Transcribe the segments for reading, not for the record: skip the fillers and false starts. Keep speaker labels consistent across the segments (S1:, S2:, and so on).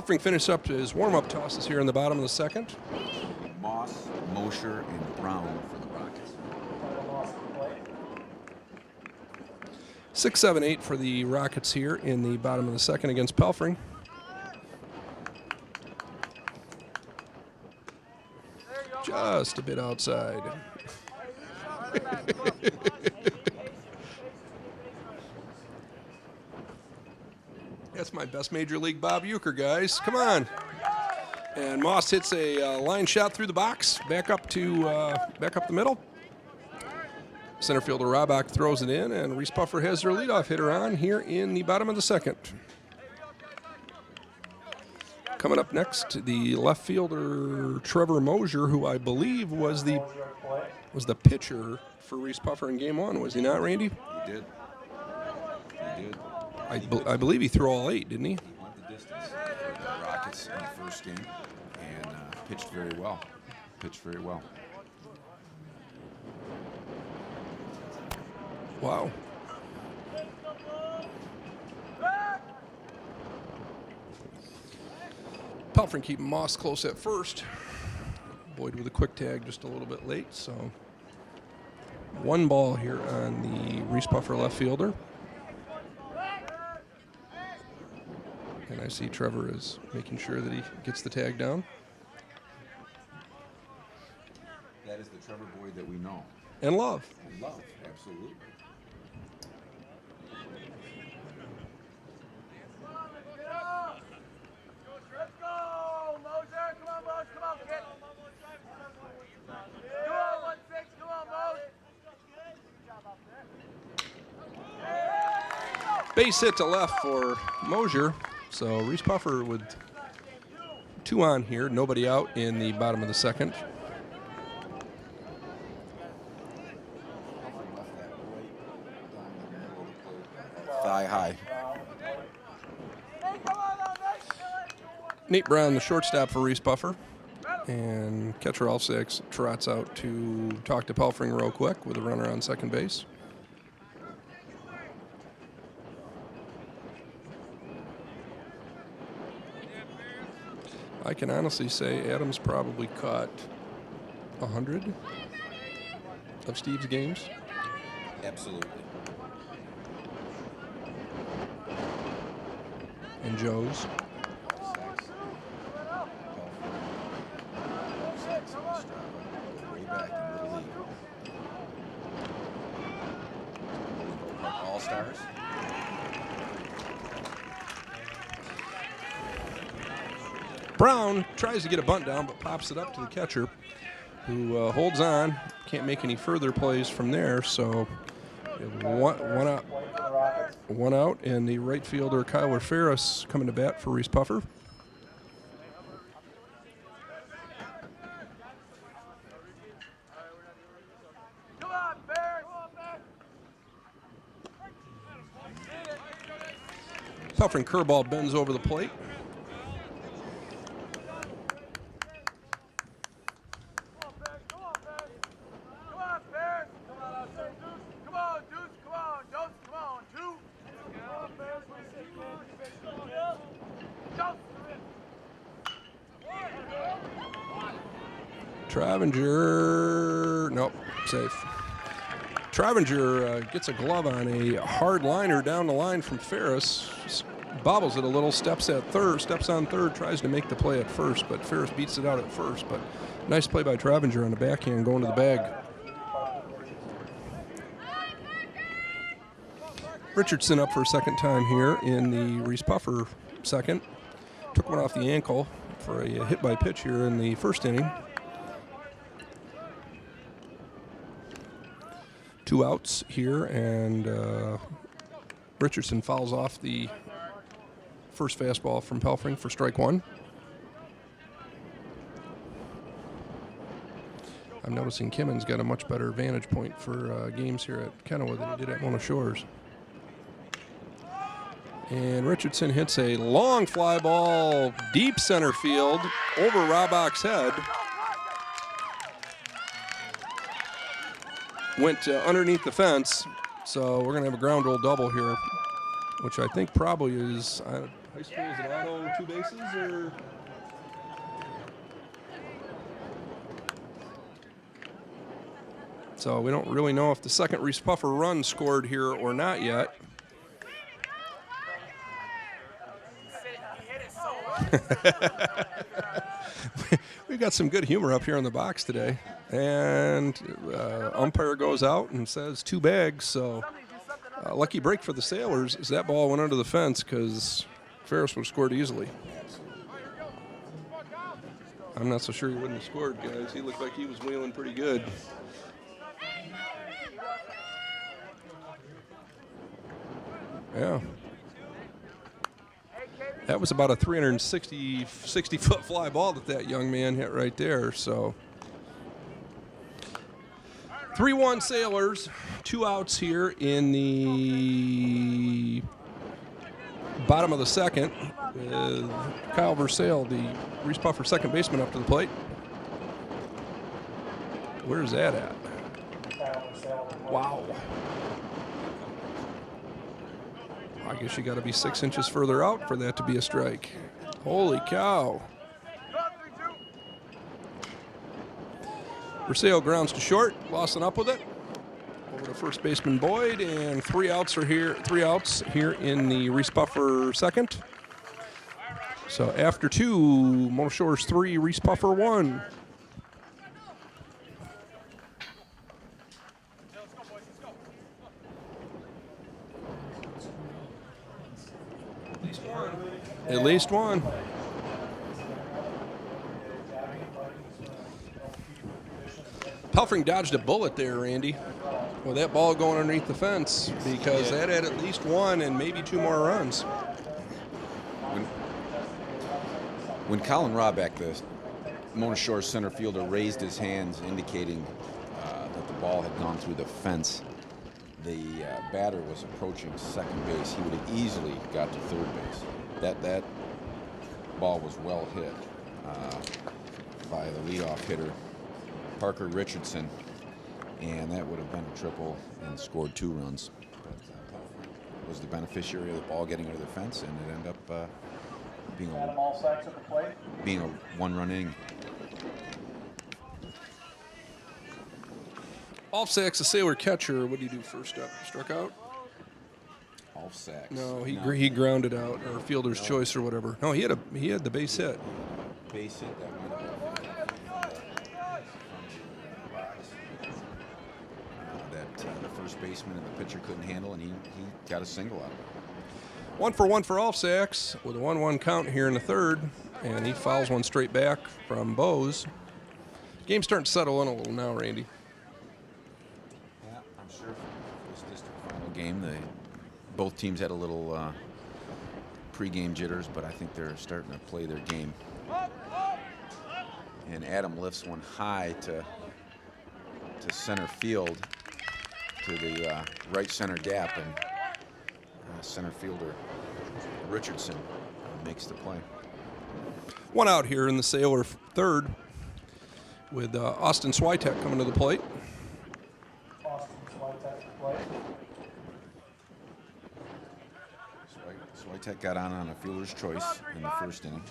S1: Puffer finished up his warm-up tosses here in the bottom of the second.
S2: Moss, Mosher, and Brown for the Rockets.
S1: 6-7-8 for the Rockets here in the bottom of the second against Pelfrey. Just a bit outside. That's my best Major League Bob Euchre, guys. Come on. And Moss hits a line shot through the box, back up the middle. Center fielder Robach throws it in, and Reeths-Puffer has their leadoff hitter on here in the bottom of the second. Coming up next, the left fielder Trevor Mosher, who I believe was the pitcher for Reeths-Puffer in Game 1. Was he not, Randy?
S2: He did.
S1: I believe he threw all 8, didn't he?
S2: He went the distance for the Rockets in the first game and pitched very well.
S1: Wow. Pelfrey keeping Moss close at first. Boyd with a quick tag just a little bit late, so 1 ball here on the Reeths-Puffer left fielder. And I see Trevor is making sure that he gets the tag down.
S2: That is the Trevor Boyd that we know.
S1: And love.
S2: And love, absolutely.
S1: Base hit to left for Mosher. So Reeths-Puffer with 2 on here, nobody out in the bottom of the second.
S2: Thigh high.
S1: Nate Brown, the shortstop for Reeths-Puffer. And catcher Alsax trots out to talk to Pelfrey real quick with a runner on second base. I can honestly say Adams probably caught 100 of Steve's games.
S2: Absolutely.
S1: And Joe's.
S2: Way back into the league. All-Stars.
S1: Brown tries to get a bunt down, but pops it up to the catcher, who holds on. Can't make any further plays from there, so one out, and the right fielder Kyler Ferris coming to bat for Reeths-Puffer. Puffer and curveball bends over the plate. Travenger, nope, safe. Travenger gets a glove on a hard liner down the line from Ferris. Just bobbles it a little, steps on third, tries to make the play at first, but Ferris beats it out at first. But nice play by Travenger on the backhand going to the bag. Richardson up for a second time here in the Reeths-Puffer second. Took one off the ankle for a hit by pitch here in the first inning. 2 outs here, and Richardson fouls off the first fastball from Pelfrey for strike 1. I'm noticing Kimmon's got a much better vantage point for games here at Kennewood than he did at Mona Shores. And Richardson hits a long fly ball deep center field over Robach's head. Went underneath the fence, so we're going to have a ground rule double here which I think probably is high school is an auto 2 bases or. So we don't really know if the second Reeths-Puffer run scored here or not yet. We got some good humor up here in the box today. And umpire goes out and says 2 bags. So lucky break for the Sailors as that ball went under the fence because Ferris would have scored easily. I'm not so sure he wouldn't have scored, guys. He looked like he was wheeling pretty good. Yeah. That was about a 60-foot fly ball that young man hit right there. So 3-1 Sailors, 2 outs here in the bottom of the second with Kyle Versailles, the Reeths-Puffer second baseman, up to the plate. Where's that at? Wow. I guess you got to be 6 inches further out for that to be a strike. Holy cow. Versailles grounds to short. Lawson up with it. Over to first baseman Boyd, and 3 outs here in the Reeths-Puffer second. So after 2, Mona Shores 3, Reeths-Puffer 1. At least one. Pelfring dodged a bullet there, Randy, with that ball going underneath the fence, because that had at least 1 and maybe 2 more runs.
S2: When Colin Rawbeck, the Mona Shores center fielder, raised his hands indicating that the ball had gone through the fence, the batter was approaching second base. He would have easily got to third base. That ball was well hit by the leadoff hitter, Parker Richardson, and that would have been a triple and scored 2 runs. But Pelfring was the beneficiary of the ball getting under the fence, and it ended up being a 1-run inning.
S1: Alfsack's a Sailor catcher. What do you do first up? Struck out?
S2: Alfsack.
S1: No, he grounded out, or fielder's choice or whatever. No, he had the base hit.
S2: Base hit that went that the first baseman and the pitcher couldn't handle, and he got a single out of it.
S1: 1 for 1 for Alfsacks with a 1-1 count here in the third, and he fouls one straight back from Bose. Game's starting to settle in a little now, Randy.
S2: Yeah, I'm sure for this district final game, both teams had a little pre-game jitters, but I think they're starting to play their game. And Adam lifts one high to center field, to the right center gap, and center fielder Richardson makes the play.
S1: 1 out here in the Sailor third with Austin Switek coming to the plate.
S2: Switek got on a fielder's choice in the first inning.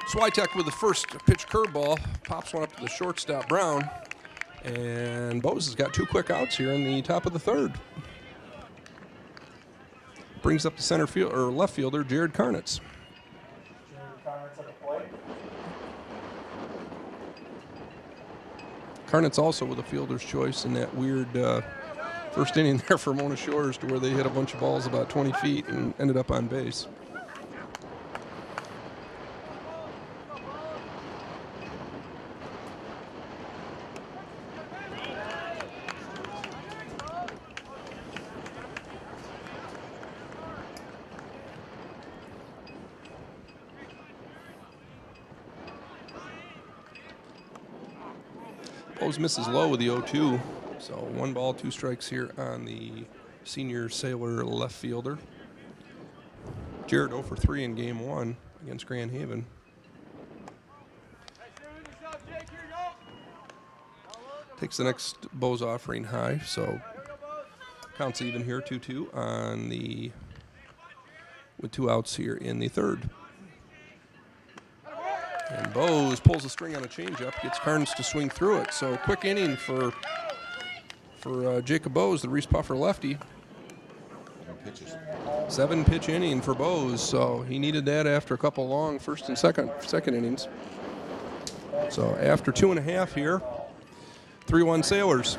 S1: Switek with the first pitch curveball, pops one up to the shortstop Brown, and Bose has got 2 quick outs here in the top of the third. Brings up the center field or left fielder Jared Karnitz. Karnitz also with a fielder's choice in that weird first inning there for Mona Shores, to where they hit a bunch of balls about 20 feet and ended up on base. Bose misses low with the 0-2, so 1 ball, 2 strikes here on the senior Sailor left fielder. Jared 0 for 3 in game 1 against Grand Haven. Takes the next Bose offering high, so counts even here, 2-2 on the, with 2 outs here in the third. And Bose pulls the string on a changeup, gets Carnes to swing through it. So quick inning for Jacob Bose, the Reeths-Puffer lefty. 7-pitch inning for Bose, so he needed that after a couple long first and second innings. So after 2.5 here, 3-1 Sailors.